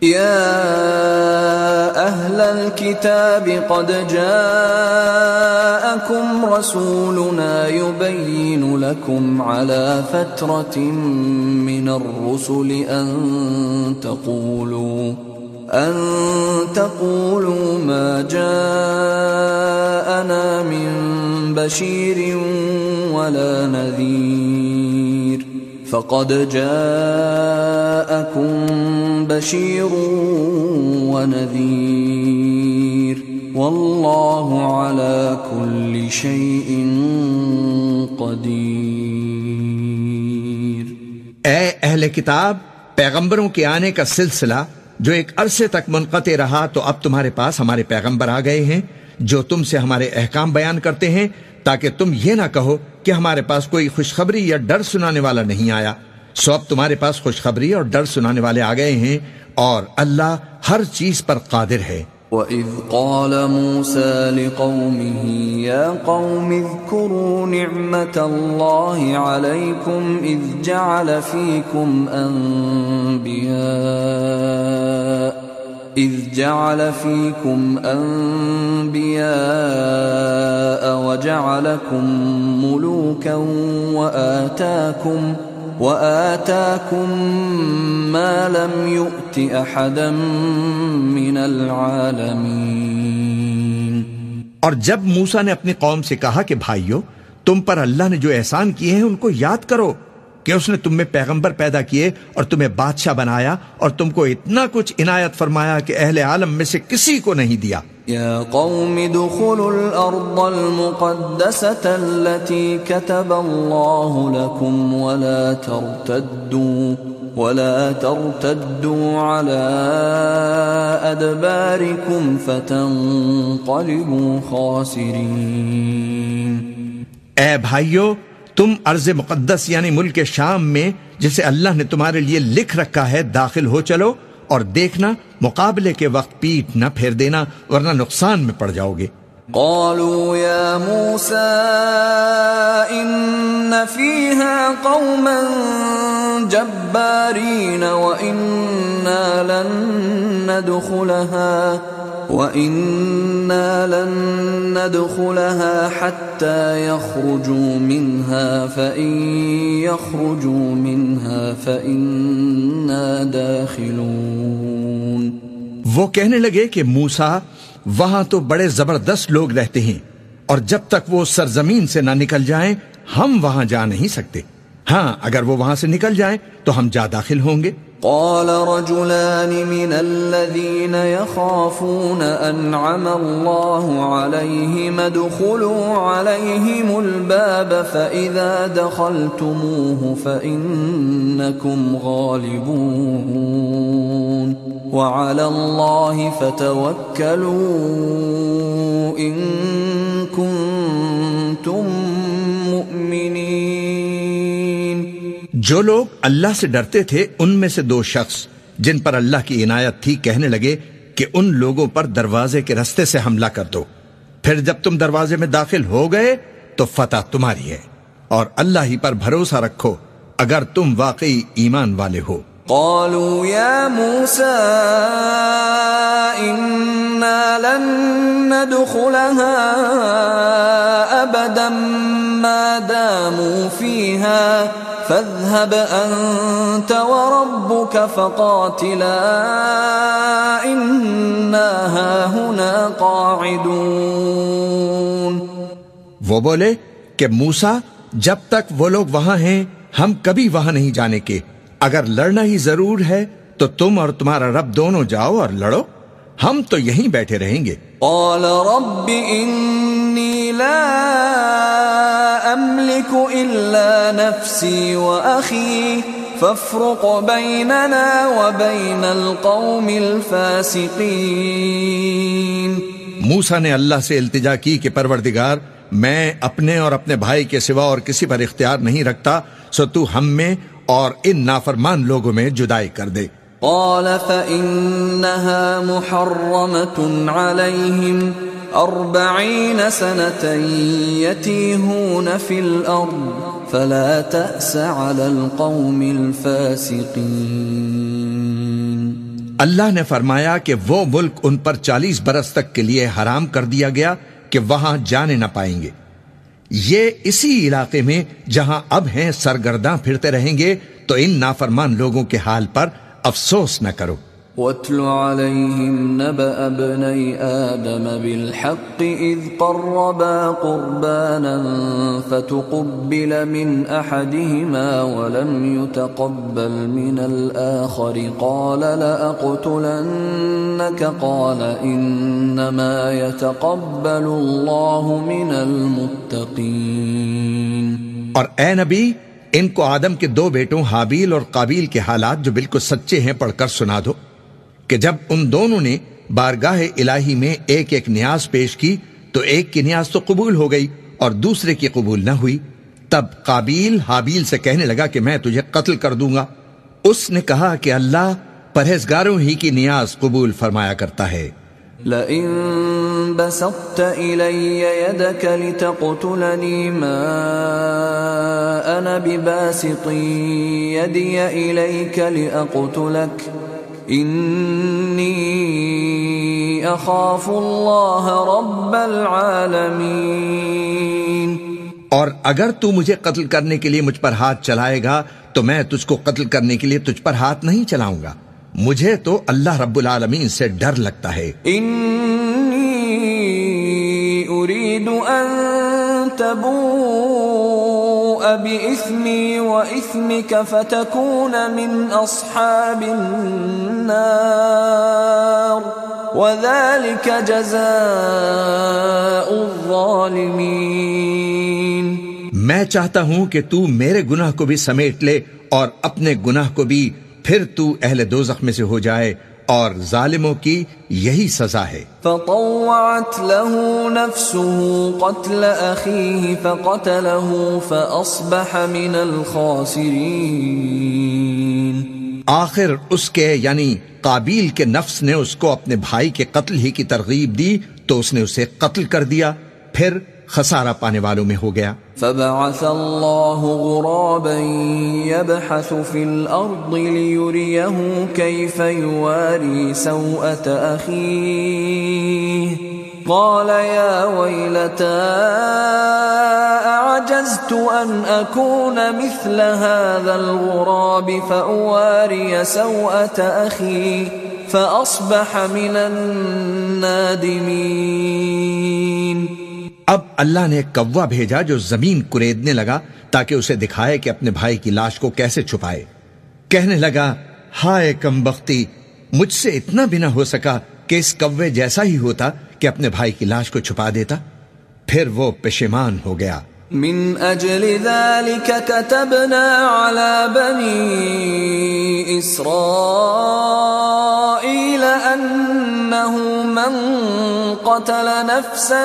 يا أهل الكتاب قد جاءكم رسولنا يبين لكم على فترة من الرسل أن تقولوا ما جاءنا من بشير ولا نذير فقد جاءكم بشير ونذير والله على كل شيء قدیر۔ اے اہل کتاب، پیغمبروں کے آنے کا سلسلہ جو ایک عرصے تک منقطع رہا، تو اب تمہارے پاس ہمارے پیغمبر آ گئے ہیں جو تم سے ہمارے احکام بیان کرتے ہیں، تاکہ تم یہ نہ کہو کہ ہمارے پاس کوئی خوشخبری یا ڈر سنانے والا نہیں آیا۔ سو اب تمہارے پاس خوشخبری اور ڈر سنانے والے آ گئے ہیں، اور اللہ ہر چیز پر قادر ہے۔ وَإِذْ قَالَ مُوسَى لِقَوْمِهِ يَا قَوْمِ اذْكُرُوا نِعْمَةَ اللَّهِ عَلَيْكُمْ إِذْ جَعَلَ فِيكُمْ أَنْبِيَاءَ وَجَعَلَكُمْ مُلُوكًا وَآتَاكُمْ مَا لَمْ يُؤْتِ أَحَدًا مِّنَ الْعَالَمِينَ۔ اور جب موسیٰ نے اپنی قوم سے کہا کہ بھائیو، تم پر اللہ نے جو احسان کیے ہیں ان کو یاد کرو، کہ اس نے تم میں پیغمبر پیدا کیے اور تمہیں بادشاہ بنایا اور تم کو اتنا کچھ عنایت فرمایا کہ اہل عالم میں سے کسی کو نہیں دیا۔ یا قوم ادخلوا الارض المقدسة التي كتب اللہ لكم ولا ترتدوا على ادباركم فتنقلبوا خاسرین۔ اے بھائیو، تم ارض مقدس یعنی ملک شام میں جسے اللہ نے تمہارے لیے لکھ رکھا ہے داخل ہو چلو، اور دیکھنا مقابلے کے وقت پیٹ نہ پھیر دینا ورنہ نقصان میں پڑ جاؤ گے۔ قالوا يا موسى إن فيها قوما جبارين وإنا لن ندخلها حتى يخرجوا منها فإن يخرجوا منها فإنا داخلون۔ وہ کہنے لگے کہ موسیٰ، وہاں تو بڑے زبردست لوگ رہتے ہیں، اور جب تک وہ سرزمین سے نہ نکل جائیں ہم وہاں جا نہیں سکتے، ہاں اگر وہ وہاں سے نکل جائیں تو ہم جا داخل ہوں گے۔ قال رجلان من الذين يخافون أنعم الله عليهم ادخلوا عليهم الباب فإذا دخلتموه فإنكم غالبون وعلى الله فتوكلوا إن كنتم مؤمنين۔ جو لوگ اللہ سے ڈرتے تھے ان میں سے دو شخص جن پر اللہ کی عنایت تھی کہنے لگے کہ ان لوگوں پر دروازے کے رستے سے حملہ کر دو، پھر جب تم دروازے میں داخل ہو گئے تو فتح تمہاری ہے، اور اللہ ہی پر بھروسہ رکھو اگر تم واقعی ایمان والے ہو۔ قالوا يا موسى إنا لن ندخلها أبدا ما داموا فيها فاذهب أنت وربك فقاتلا إنا هاهنا قاعدون۔ وہ بولے کہ موسیٰ، جب تک وہ لوگ وہاں ہیں ہم کبھی وہاں نہیں جانے کے، اگر لڑنا ہی ضرور ہے تو تم اور تمہارا رب دونوں جاؤ اور لڑو، ہم تو یہیں بیٹھے رہیں گے۔ قال رب انی لا املک الا نفسی واخی فافرق بیننا وبین القوم الفاسقین۔ موسیٰ نے اللہ سے التجا کی کہ پروردگار، میں اپنے اور اپنے بھائی کے سوا اور کسی پر اختیار نہیں رکھتا، سو تو ہم میں اور ان نافرمان لوگوں میں جدائی کر دے۔ قال فإنها محرمة عليهم 40 سنة يتيهون في الأرض فلا تأس على القوم الفاسقين۔ اللہ نے فرمایا کہ وہ ملک ان پر 40 برس تک کے لیے حرام کر دیا گیا کہ وہاں جانے نہ پائیں گے. یہ اسی علاقے میں جہاں اب ہیں سرگرداں پھرتے رہیں گے، تو ان نافرمان لوگوں کے حال پر افسوس نہ کرو. وَاتْلُ عَلَيْهِمْ نَبَأَ ابْنَيْ آدَمَ بِالْحَقِّ إِذْ قَرَّبَا قُرْبَانًا فَتُقُبِّلَ مِنْ أَحَدِهِمَا وَلَمْ يُتَقَبَّلْ مِنَ الْآخَرِ قَالَ لَأَقْتُلَنَّكَ قَالَ إِنَّمَا يَتَقَبَّلُ اللَّهُ مِنَ الْمُتَّقِينَ. اور اے نبی، ان کو آدم کے 2 بیٹوں حابیل اور قابیل کے حالات جو بالکل سچے ہیں پڑھ کر سنا دو کہ جب ان دونوں نے بارگاہ الہی میں ایک ایک نیاز پیش کی تو ایک کی نیاز تو قبول ہو گئی اور دوسرے کی قبول نہ ہوئی. تب قابیل حابیل سے کہنے لگا کہ میں تجھے قتل کر دوں گا. اس نے کہا کہ اللہ پرہیزگاروں ہی کی نیاز قبول فرمایا کرتا ہے. لئن بسطت إلي يدك لتقتلني ما أنا بباسط يدي إليك لأقتلك إني أخاف الله رب العالمين. اور اگر تو مجھے قتل کرنے کے لیے مجھ پر ہاتھ چلائے گا تو میں تجھ کو قتل کرنے کے لیے تجھ پر ہاتھ نہیں چلاؤں گا. مجھے تو اللہ رب العالمین سے ڈر لگتا ہے. انی اريد ان تبوء بإثمی وإثمک فتکون من اصحاب النار وذلك جزاء الظالمین. میں چاہتا ہوں کہ تو میرے گناہ کو بھی سمیٹ لے اور اپنے گناہ کو بھی، پھر تو اہل دوزخ میں سے ہو جائے، اور ظالموں کی یہی سزا ہے. فطوعت له نفسه قتل اخيه فقتله فاصبح من الخاسرين. آخر اس کے یعنی قابیل کے نفس نے اس کو اپنے بھائی کے قتل ہی کی ترغیب دی تو اس نے اسے قتل کر دیا، پھر خسارہ پانے والوں میں ہو گیا. فبعث الله غرابا يبحث في الأرض ليريه كيف يواري سوءة أخيه قال يا ويلتى أعجزت أن أكون مثل هذا الغراب فأواري سوءة أخي فأصبح من النادمين. اب اللہ نے ایک کوا بھیجا جو زمین کریدنے لگا تاکہ اسے دکھائے کہ اپنے بھائی کی لاش کو کیسے چھپائے. کہنے لگا، ہائے کم بختی، مجھ سے اتنا بھی نہ ہو سکا کہ اس کوے جیسا ہی ہوتا کہ اپنے بھائی کی لاش کو چھپا دیتا. پھر وہ پشیمان ہو گیا. من اجل ذلك كتبنا على بني اسرائيل انه من قتل نفسا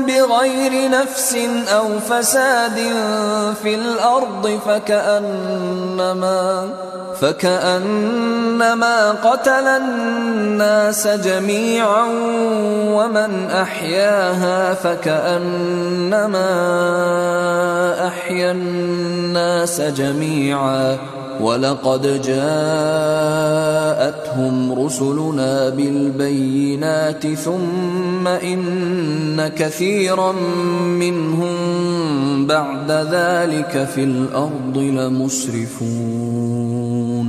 بغير نفس او فساد في الارض فكأنما قتل الناس جميعا ومن احياها فكأنما احيا الناس جميعا وَلَقَدْ جَاءَتْهُمْ رُسُلُنَا بِالْبَيِّنَاتِ ثُمَّ إِنَّ كَثِيرًا مِّنْهُمْ بَعْدَ ذَلِكَ فِي الْأَرْضِ لَمُسْرِفُونَ.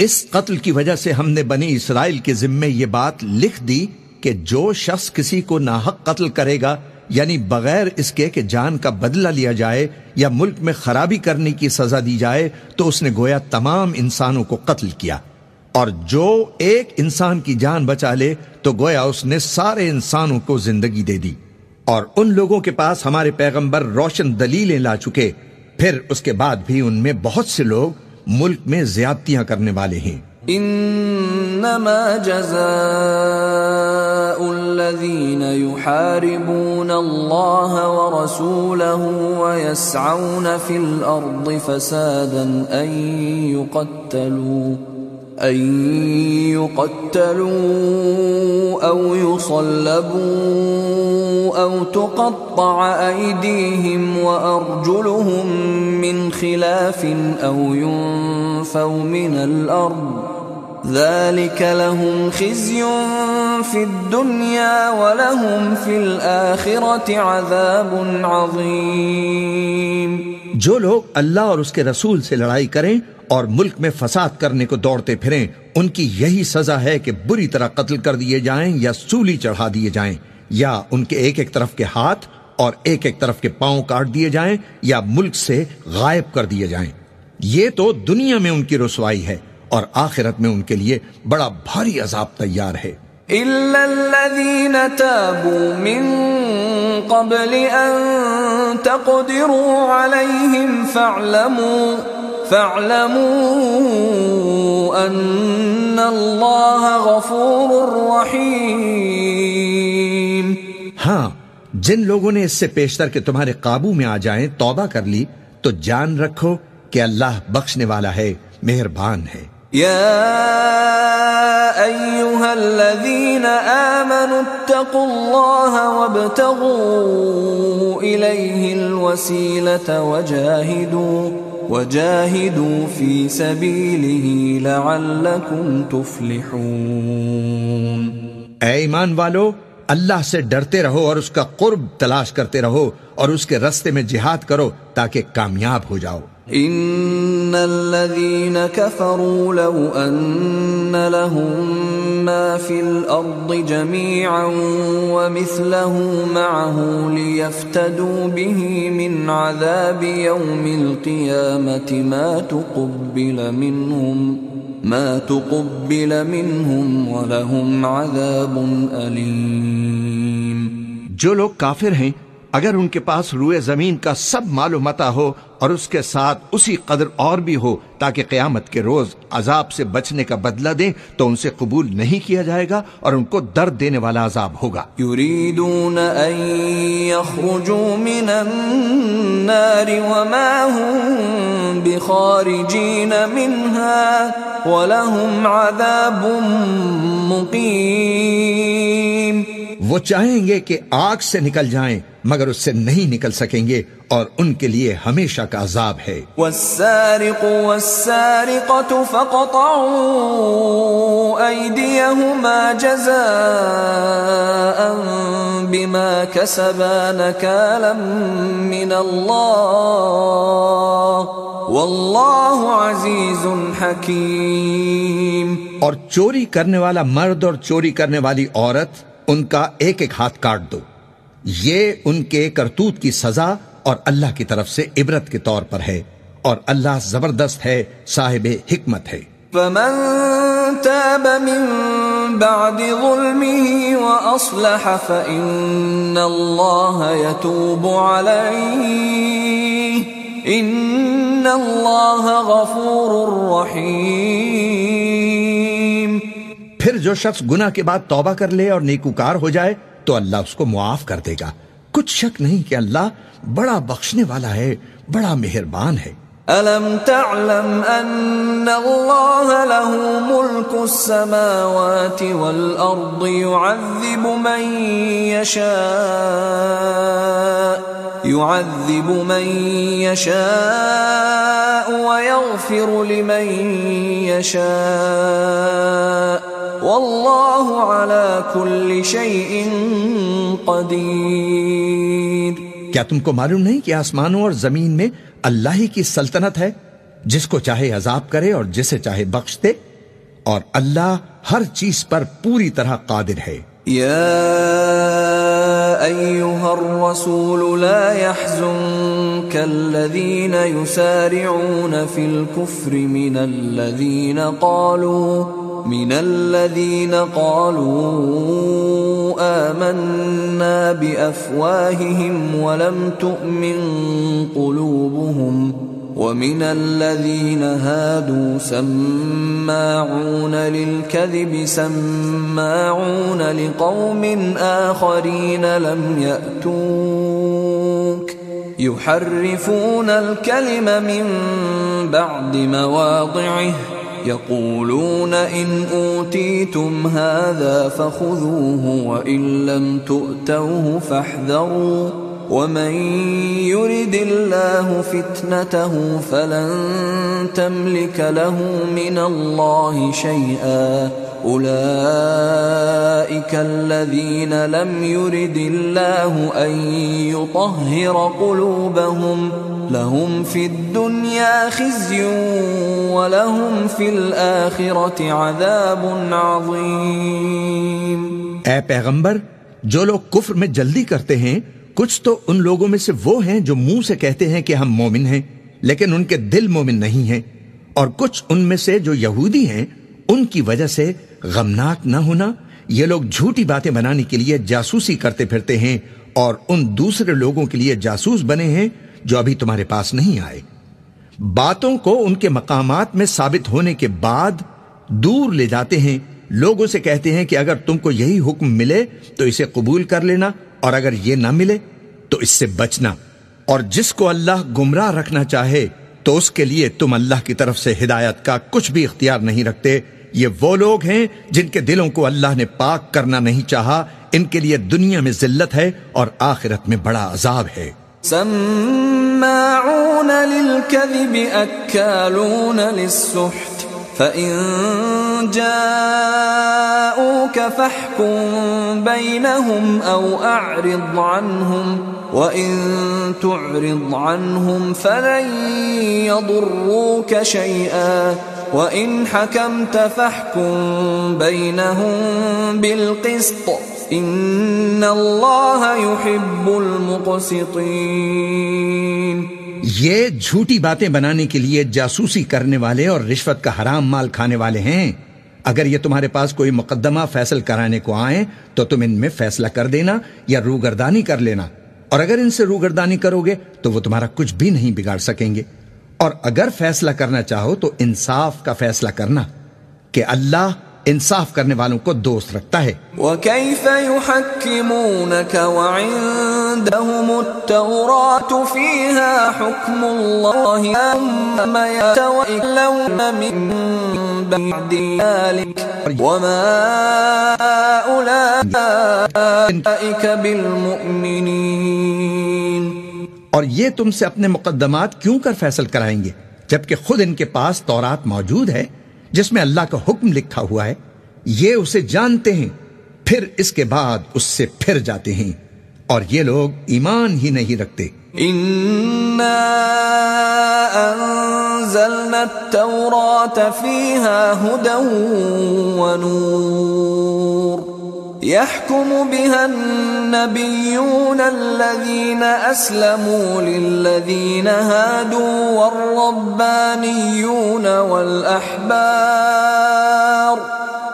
اس قتل کی وجہ سے ہم نے بنی اسرائیل کے ذمے یہ بات لکھ دی کہ جو شخص کسی کو ناحق قتل کرے گا، یعنی بغیر اس کے کہ جان کا بدلہ لیا جائے یا ملک میں خرابی کرنے کی سزا دی جائے، تو اس نے گویا تمام انسانوں کو قتل کیا، اور جو ایک انسان کی جان بچا لے تو گویا اس نے سارے انسانوں کو زندگی دے دی. اور ان لوگوں کے پاس ہمارے پیغمبر روشن دلیلیں لا چکے، پھر اس کے بعد بھی ان میں بہت سے لوگ ملک میں زیادتیاں کرنے والے ہیں. انما جزاء الذين يحاربون الله ورسوله ويسعون في الارض فسادا ان يقتلوا او يصلبوا او تقطع ايديهم وارجلهم من خلاف او ينفوا من الارض ذلك لهم خزي في الدنيا ولهم في الآخرة عذاب عظيم۔ جو لوگ اللہ اور اس کے رسول سے لڑائی کریں اور ملک میں فساد کرنے کو دوڑتے پھریں، ان کی یہی سزا ہے کہ بری طرح قتل کر دیے جائیں یا سولی چڑھا دیے جائیں، یا ان کے ایک ایک طرف کے ہاتھ اور ایک ایک طرف کے پاؤں کاٹ دیے جائیں یا ملک سے غائب کر دیے جائیں۔ یہ تو دنیا میں ان کی رسوائی ہے، اور آخرت میں ان کے لیے بڑا بھاری عذاب تیار ہے۔ إلا الذين تابوا من قبل أن تقدروا عليهم فاعلموا أن الله غفور رحيم۔ ہاں، جن لوگوں نے اس سے پیشتر کہ تمہارے قابو میں آ جائیں توبہ کر لی تو جان رکھو کہ اللہ بخشنے والا ہے، مہربان ہے۔ يا أيها الذين آمنوا اتقوا الله وابتغوا إليه الوسيلة وجاهدوا في سبيله لعلكم تفلحون۔ اے ایمان والو، اللہ سے ڈرتے رہو اور اس کا قرب تلاش کرتے رہو اور اس کے راستے میں جہاد کرو تاکہ کامیاب ہو جاؤ۔ ان الذين كفروا لو ان لهم ما في الارض جميعا ومثله معه ليفتدوا به من عذاب يوم القيامة ما تقبل منهم ولهم عذاب أليم۔ جو لوگ کافر ہیں اگر ان کے پاس روئے زمین کا سب مال و متاع ہو اور اس کے ساتھ اسی قدر اور بھی ہو تاکہ قیامت کے روز عذاب سے بچنے کا بدلہ دیں تو ان سے قبول نہیں کیا جائے گا اور ان کو درد دینے والا عذاب ہوگا۔ يريدون ان يخرجوا من النار وما هم بخارجين منها ولهم عذاب مقيم۔ وہ چاہیں گے کہ آگ سے نکل جائیں مگر اس سے نہیں نکل سکیں گے اور ان کے لیے ہمیشہ کا عذاب ہے۔ والسارق والسارقة فقطعوا أيديهما جزاء بما كسبا نكالا من الله والله عزيز حكيم۔ اور چوری کرنے والا مرد اور چوری کرنے والی عورت، ان کا ایک ایک ہاتھ کاٹ دو، یہ ان کے کرتوت کی سزا اور اللہ کی طرف سے عبرت کے طور پر ہے، اور اللہ زبردست ہے، صاحب حکمت ہے۔ فمن تاب من بعد ظلمه وأصلح فإن الله يتوب عليه إن الله غفور رحيم۔ پھر جو شخص گناہ کے بعد توبہ کر لے اور نیکوکار ہو جائے تو اللہ اس کو معاف کر دے گا، کچھ شک نہیں کہ اللہ بڑا بخشنے والا ہے، بڑا مہربان ہے۔ أَلَمْ تَعْلَمْ أَنَّ اللَّهَ لَهُ مُلْكُ السَّمَاوَاتِ وَالْأَرْضِ يُعَذِّبُ مَن يَشَاءُ وَيَغْفِرُ لِمَن يَشَاءُ وَاللَّهُ عَلَى كُلِّ شَيْءٍ قَدِيرٌ۔ کیا تم کو معلوم نہیں کہ آسمانوں اور زمین میں اللہ ہی کی سلطنت ہے، جس کو چاہے عذاب کرے اور جسے چاہے بخش دے، اور اللہ ہر چیز پر پوری طرح قادر ہے۔ يا أيها الرسول لا يحزنك الذين يسارعون في الكفر من الذين قالوا آمنا بأفواههم ولم تؤمن قلوبهم ومن الذين هادوا سماعون للكذب سماعون لقوم آخرين لم يأتوك يحرفون الكلم من بعد مواضعه يقولون إن أوتيتم هذا فخذوه وإن لم تؤتوه فاحذروا ومن يرد الله فتنته فلن تملك له من الله شيئا أولئك الذين لم يرد الله أن يطهر قلوبهم لهم في الدنيا خزي ولهم في الآخرة عذاب عظيم۔ اے پیغمبر، جو لوگ کفر میں جلدی کرتے ہیں کچھ تو ان لوگوں میں سے وہ ہیں جو منہ سے کہتے ہیں کہ ہم مومن ہیں لیکن ان کے دل مومن نہیں ہیں، اور کچھ ان میں سے جو یہودی ہیں ان کی وجہ سے غمناک نہ ہونا۔ یہ لوگ جھوٹی باتیں بنانے کے لیے جاسوسی کرتے پھرتے ہیں اور ان دوسرے لوگوں کے لیے جاسوس بنے ہیں جو ابھی تمہارے پاس نہیں آئے۔ باتوں کو ان کے مقامات میں ثابت ہونے کے بعد دور لے جاتے ہیں، لوگوں سے کہتے ہیں کہ اگر تم کو یہی حکم ملے تو اسے قبول کر لینا، اور اگر یہ نہ ملے تو اس سے بچنا، اور جس کو اللہ گمراہ رکھنا چاہے تو اس کے لیے تم اللہ کی طرف سے ہدایت کا کچھ بھی اختیار نہیں رکھتے۔ یہ وہ لوگ ہیں جن کے دلوں کو اللہ نے پاک کرنا نہیں چاہا، ان کے لیے دنیا میں ذلت ہے اور آخرت میں بڑا عذاب ہے۔ سماعون للكذب اکالون للسحت فإن جاءوك فاحكم بينهم أو أعرض عنهم وإن تعرض عنهم فلن يضروك شيئا وإن حكمت فاحكم بينهم بالقسط إن الله يحب المقسطين۔ یہ جھوٹی باتیں بنانے کے لیے جاسوسی کرنے والے اور رشوت کا حرام مال کھانے والے ہیں۔ اگر یہ تمہارے پاس کوئی مقدمہ فیصل کرانے کو آئیں تو تم ان میں فیصلہ کر دینا یا روگردانی کر لینا، اور اگر ان سے روگردانی کرو گے تو وہ تمہارا کچھ بھی نہیں بگاڑ سکیں گے، اور اگر فیصلہ کرنا چاہو تو انصاف کا فیصلہ کرنا کہ اللہ انصاف کرنے والوں کو دوست رکھتا ہے۔ وَكَيْفَ يُحَكِّمُونَكَ وَعِندَهُمُ التَّوْرَاةُ فِيهَا حُكْمُ اللَّهِ ثُمَّ يَتَوَلَّوْنَ مِن بَعْدِ ذَلِكَ وَمَا أُولَئِكَ بِالْمُؤْمِنِينَ۔ اور یہ تم سے اپنے مقدمات کیوں کر فیصل کرائیں گے جبکہ خود ان کے پاس تورات موجود ہے جس میں اللہ کا حکم لکھا ہوا ہے، یہ اسے جانتے ہیں، پھر اس کے بعد اس سے پھر جاتے ہیں، اور یہ لوگ ایمان ہی نہیں رکھتے۔ إِنَّا أَنزَلْنَا التَّوْرَاةَ فِيهَا هُدًى وَنُورٌ يَحْكُمُ بِهَا النَّبِيُّونَ الَّذِينَ أَسْلَمُوا لِلَّذِينَ هَادُوا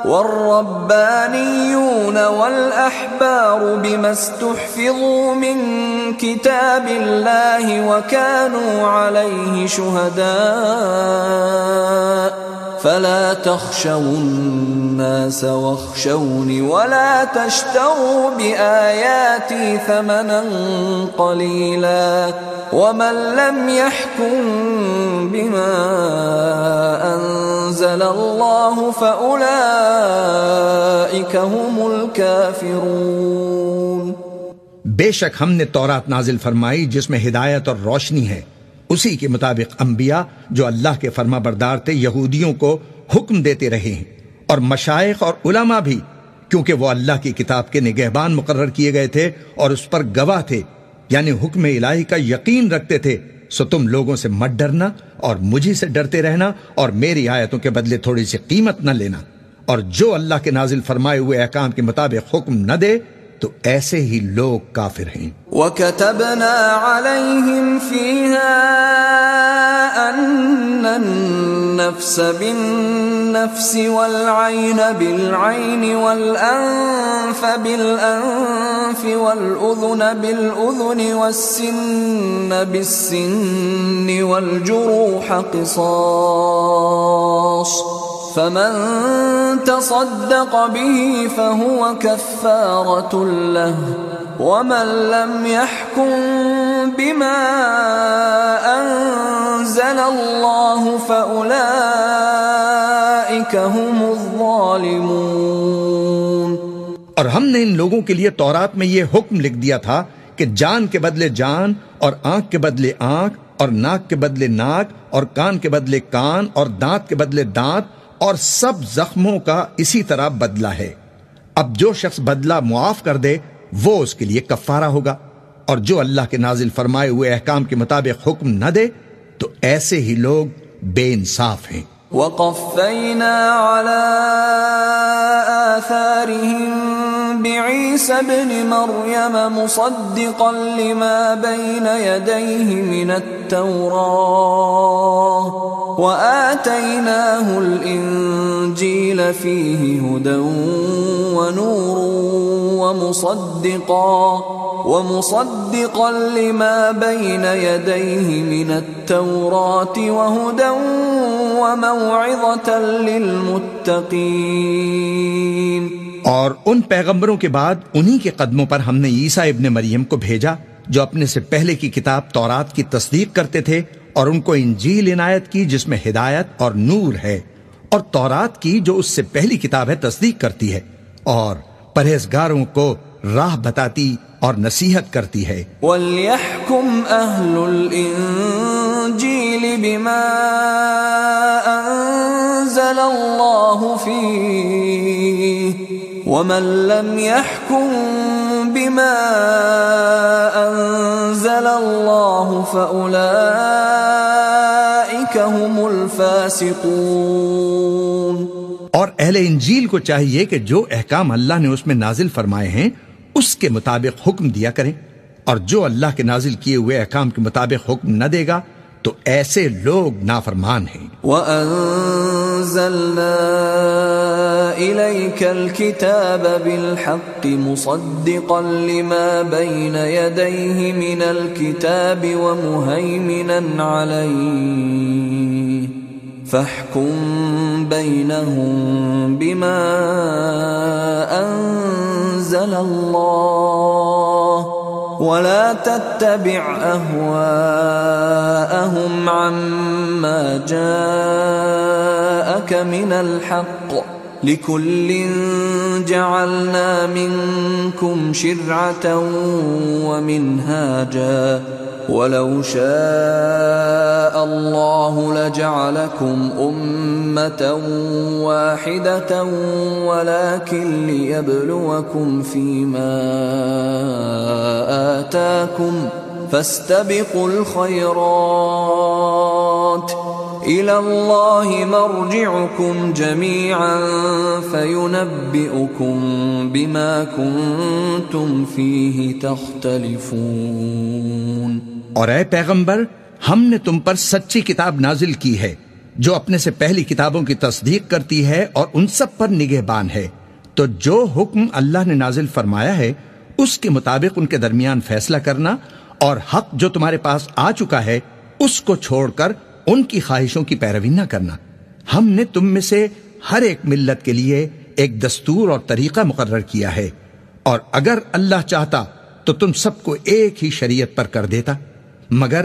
والربانيون والأحبار بما استحفظوا من كتاب الله وكانوا عليه شهداء فلا تخشوا الناس واخشوني ولا تشتروا بآياتي ثمنا قليلا ومن لم يحكم بما أنزل الله فأولئك هم الكافرون۔ بے شک ہم نے تورات نازل فرمائی جس میں ہدایت اور روشنی ہے، اسی کے مطابق انبیاء جو اللہ کے فرما بردار تھے یہودیوں کو حکم دیتے رہے ہیں، اور مشائخ اور علماء بھی، کیونکہ وہ اللہ کی کتاب کے نگہبان مقرر کیے گئے تھے اور اس پر گواہ تھے، یعنی حکم الہی کا یقین رکھتے تھے۔ سو تم لوگوں سے مت ڈرنا اور مجھے سے ڈرتے رہنا، اور میری آیتوں کے بدلے تھوڑی سی قیمت نہ لینا، اور جو اللہ کے نازل فرمائے ہوئے احکام کے مطابق حکم نہ دے تو ایسے ہی لوگ کافر ہیں۔ وَكَتَبْنَا عَلَيْهِمْ فِيهَا أَنَّ النَّفْسَ بِالنَّفْسِ وَالْعَيْنَ بِالْعَيْنِ وَالْأَنفَ بِالْأَنفِ وَالْأُذُنَ بِالْأُذُنِ وَالسِّنَّ بِالسِّنِّ وَالْجُرُوحَ قِصَاصٌ فمن تصدق به فهو كفارة له ومن لم يحكم بما أنزل الله فأولئك هم الظالمون۔ اور ہم نے ان لوگوں کے لیے تورات میں یہ حکم لکھ دیا تھا کہ جان کے بدلے جان، اور آنکھ کے بدلے آنکھ، اور ناک کے بدلے ناک، اور کان کے بدلے کان، اور دانت کے بدلے دانت، اور سب زخموں کا اسی طرح بدلہ ہے۔ اب جو شخص بدلہ معاف کر دے وہ اس کے لیے کفارہ ہوگا، اور جو اللہ کے نازل فرمائے ہوئے احکام کے مطابق حکم نہ دے تو ایسے ہی لوگ بے انصاف ہیں۔ وقفینا علی آثارهم بعیسی ابن مریم مصدقا لما بین یدیہ من التوراة وآتیناہ الانجیل فیہ ہدی ونور ومصدقا لما بین یدیہ من التوراة وہدی وموعظة للمتقین۔ اور ان پیغمبروں کے بعد انہی کے قدموں پر ہم نے عیسیٰ ابن مریم کو بھیجا جو اپنے سے پہلے کی کتاب تورات کی تصدیق کرتے تھے، اور ان کو انجیل عنایت کی جس میں ہدایت اور نور ہے، اور تورات کی جو اس سے پہلی کتاب ہے تصدیق کرتی ہے، اور پرہیزگاروں کو راہ بتاتی اور نصیحت کرتی ہے۔ وَلْيَحْكُمْ أَهْلُ الْإِنجِيلِ بِمَا أَنزَلَ اللَّهُ فِيهِ وَمَنْ لَمْ يَحْكُمْ بِمَا أَنزَلَ اللَّهُ فَأُولَئِكَ هُمُ الْفَاسِقُونَ۔ اور اہل انجیل کو چاہیے کہ جو احکام اللہ نے اس میں نازل فرمائے ہیں اس کے مطابق حکم دیا کریں، اور جو اللہ کے نازل کیے ہوئے احکام کے مطابق حکم نہ دے گا تو ایسے لوگ نافرمان ہیں۔ وَأَنزَلْنَا إِلَيْكَ الْكِتَابَ بِالْحَقِّ مُصَدِّقًا لِمَا بَيْنَ يَدَيْهِ مِنَ الْكِتَابِ وَمُهَيْمِنًا عَلَيْهِ فَاحْكُم بَيْنَهُم بِمَا أَنزَلَ اللَّهُ وَلَا تَتَّبِعْ أَهْوَاءَهُمْ عَمَّا جَاءَكَ مِنَ الْحَقِّ لِكُلٍّ جَعَلْنَا مِنكُمْ شِرْعَةً وَمِنْهَاجًا وَلَوْ شَاءَ اللَّهُ لَجَعَلَكُمْ أُمَّةً وَاحِدَةً وَلَكِنْ لِيَبْلُوَكُمْ فِيمَا آتَاكُمْ فَاسْتَبِقُوا الْخَيْرَاتِ إِلَى اللَّهِ مَرْجِعُكُمْ جَمِيعًا فَيُنَبِّئُكُم بِمَا كُنتُمْ فِيهِ تَخْتَلِفُونَ۔ اور اے پیغمبر، ہم نے تم پر سچی کتاب نازل کی ہے جو اپنے سے پہلی کتابوں کی تصدیق کرتی ہے اور ان سب پر نگہبان ہے، تو جو حکم اللہ نے نازل فرمایا ہے اس کے مطابق ان کے درمیان فیصلہ کرنا، اور حق جو تمہارے پاس آ چکا ہے اس کو چھوڑ کر ان کی خواہشوں کی پیروی نہ کرنا۔ ہم نے تم میں سے ہر ایک ملت کے لیے ایک دستور اور طریقہ مقرر کیا ہے، اور اگر اللہ چاہتا تو تم سب کو ایک ہی شریعت پر کر دیتا، مگر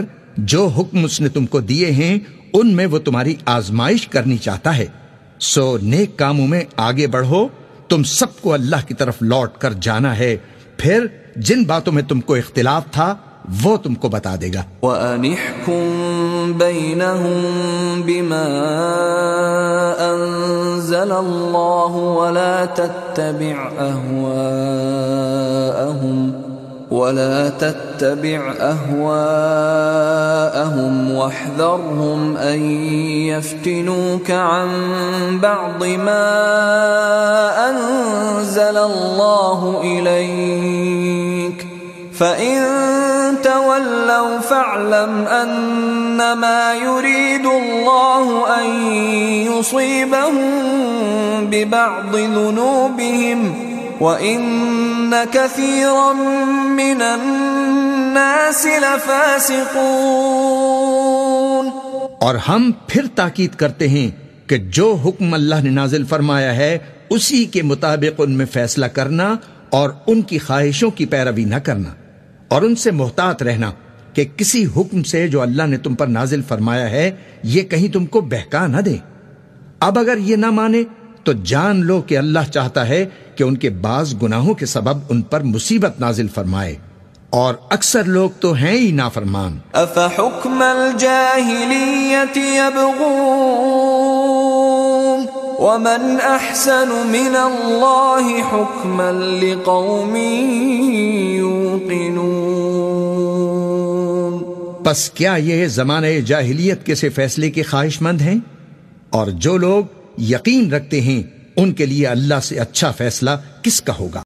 جو حکم اس نے تم کو دیے ہیں ان میں وہ تمہاری آزمائش کرنی چاہتا ہے۔ سو نیک کاموں میں آگے بڑھو، تم سب کو اللہ کی طرف لوٹ کر جانا ہے، پھر جن باتوں میں تم کو اختلاف تھا وہ تم کو بتا دے گا۔ وَأَنِحْكُم بَيْنَهُم بِمَا أَنزَلَ اللَّهُ وَلَا تَتَّبِعْ أَهْوَاءَهُمْ وَاحْذَرْهُمْ أَن يَفْتِنُوكَ عَن بَعْضِ مَا أَنزَلَ اللَّهُ إِلَيْكَ فَإِن تَوَلَّوْا فَاعْلَمْ أَنَّمَا يُرِيدُ اللَّهُ أَن يُصِيبَهُم بِبَعْضِ ذُنُوبِهِمْ وَإِنَّ كَثِيرًا مِّنَ النَّاسِ لَفَاسِقُونَ۔ اور ہم پھر تاکید کرتے ہیں کہ جو حکم اللہ نے نازل فرمایا ہے اسی کے مطابق ان میں فیصلہ کرنا اور ان کی خواہشوں کی پیروی نہ کرنا، اور ان سے محتاط رہنا کہ کسی حکم سے جو اللہ نے تم پر نازل فرمایا ہے یہ کہیں تم کو بہکا نہ دے۔ اب اگر یہ نہ مانے تو جان لو کہ اللہ چاہتا ہے کہ ان کے بعض گناہوں کے سبب ان پر مصیبت نازل فرمائے، اور اکثر لوگ تو ہیں ہی نافرمان. أفحكم الجاهلية يبغون ومن أحسن من الله حكما لقوم يوقنون. پس کیا یہ زمانہ جاہلیت کے سے فیصلے کے خواہش مند ہیں؟ اور جو لوگ یقین رکھتے ہیں ان کے لیے اللہ سے اچھا فیصلہ کس کا ہوگا؟